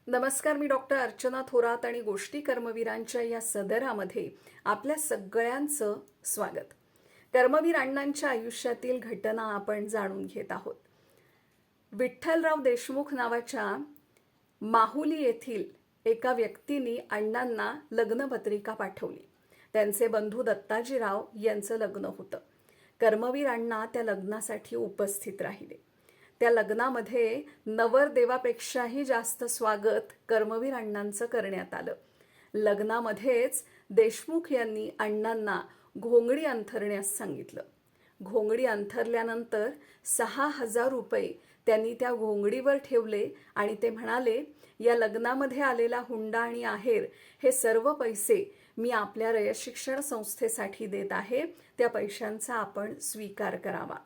नमस्कार, मी डॉक्टर अर्चना थोरात आणि गोष्टी कर्मवीरांच्या या सदरामध्ये आपल्या सगळ्यांचं स्वागत. कर्मवीर अण्णांच्या आयुष्यातील घटना आपण जाणून घेत आहोत. विठ्ठलराव देशमुख नावाच्या माहुली येथील एका व्यक्तीने अण्णांना लग्नपत्रिका पाठवली. त्यांचे बंधू दत्ताजीराव यांचं लग्न होतं. कर्मवीर अण्णा त्या लग्नासाठी उपस्थित राहिले. त्या लग्नामध्ये नवरदेवापेक्षाही जास्त स्वागत कर्मवीर अण्णांचं करण्यात आलं. लग्नामध्येच देशमुख यांनी अण्णांना घोंगडी अंथरण्यास सांगितलं. घोंगडी अंथरल्यानंतर 6,000 रुपये त्यांनी त्या घोंगडीवर ठेवले आणि ते म्हणाले, या लग्नामध्ये आलेला हुंडा आणि आहेर हे सर्व पैसे मी आपल्या रयत शिक्षण संस्थेसाठी देत आहे. त्या पैशांचा आपण स्वीकार करावा.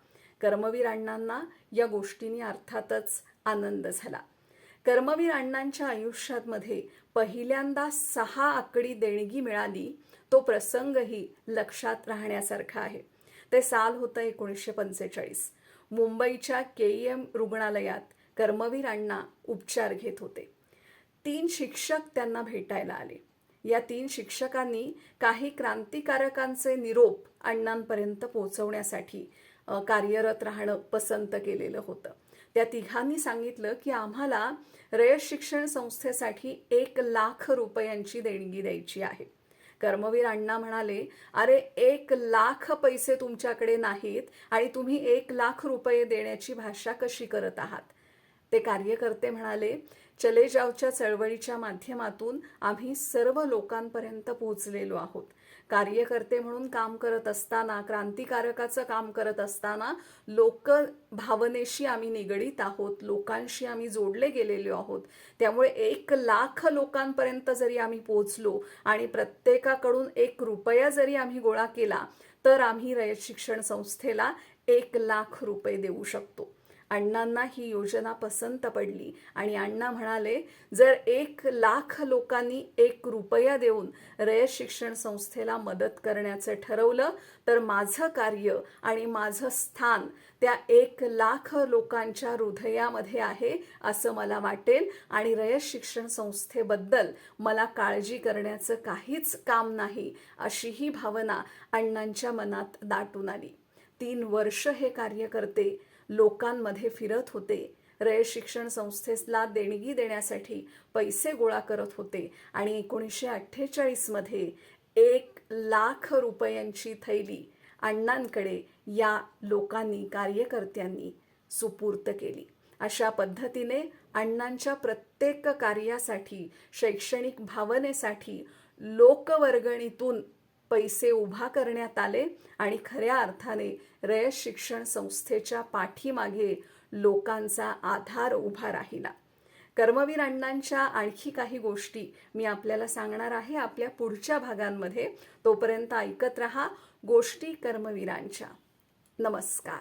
कर्मवीर अण्णांना या गोष्टींनी अर्थातच आनंद झाला. कर्मवीर अण्णांच्या आयुष्यामध्ये पहिल्यांदा 6 आकडी देणगी मिळाली. तो प्रसंगही लक्षात राहण्यासारखा आहे. ते साल होतं 1945. मुंबईच्या KEM रुग्णालयात कर्मवीर अण्णा उपचार घेत होते. 3 शिक्षक त्यांना भेटायला आले. या 3 शिक्षकांनी काही क्रांतिकारकांचे निरोप अण्णांपर्यंत पोहोचवण्यासाठी कार्यरत राहणं पसंत केलेलं होतं. त्या तिघांनी सांगितलं की आम्हाला रयत शिक्षण संस्थेसाठी 1,00,000 रुपयांची देणगी द्यायची आहे. कर्मवीर अण्णा म्हणाले, अरे 1,00,000 पैसे तुमच्याकडे नाहीत आणि तुम्ही 1,00,000 रुपये देण्याची भाषा कशी करत आहात? ते कार्यकर्ते म्हणाले, चले जावच्या चळवळीच्या माध्यमातून आम्ही सर्व लोकांपर्यंत पोहोचलेलो आहोत. कार्यकर्ते म्हणून काम करत असताना, क्रांतिकारकाचं काम करत असताना लोक भावनेशी आम्ही निगडीत आहोत, लोकांशी आम्ही जोडले गेलेलो आहोत. त्यामुळे 1,00,000 लोकांपर्यंत जरी आम्ही पोहोचलो आणि प्रत्येकाकडून 1 रुपया जरी आम्ही गोळा केला तर आम्ही रयत शिक्षण संस्थेला 1,00,000 रुपये देऊ शकतो. अण्णांना ही योजना पसंत पडली आणि अण्णा म्हणाले, जर 1,00,000 लोकांनी 1 रुपया देऊन रयत शिक्षण संस्थेला मदत करण्याचं ठरवलं तर माझं कार्य आणि माझं स्थान त्या 1,00,000 लोकांच्या हृदयामध्ये आहे असं मला वाटेल आणि रयत शिक्षण संस्थेबद्दल मला काळजी करण्याचं काहीच काम नाही, अशी ही भावना अण्णांच्या मनात दाटून आली. 3 वर्ष हे कार्यकर्ते लोकांमध्ये फिरत होते. रयत शिक्षण संस्थेला देणगी देण्यासाठी पैसे गोळा करत होते आणि 1948 मध्ये 1,00,000 रुपयांची थैली अण्णांकडे या लोकांनी, कार्यकर्त्यांनी सुपूर्त केली. अशा पद्धतीने अण्णांच्या प्रत्येक कार्यासाठी, शैक्षणिक भावनेसाठी लोकवर्गणीतून पैसे उभा करण्यात आले आणि खऱ्या अर्थाने रयत शिक्षण संस्थेच्या पाठीमागे लोकांचा आधार उभा राहिला. कर्मवीर अण्णांच्या आणखी काही गोष्टी मी आपल्याला सांगणार आहे आपल्या पुढच्या भागांमध्ये. तोपर्यंत ऐकत रहा गोष्टी कर्मवीरांच्या. नमस्कार.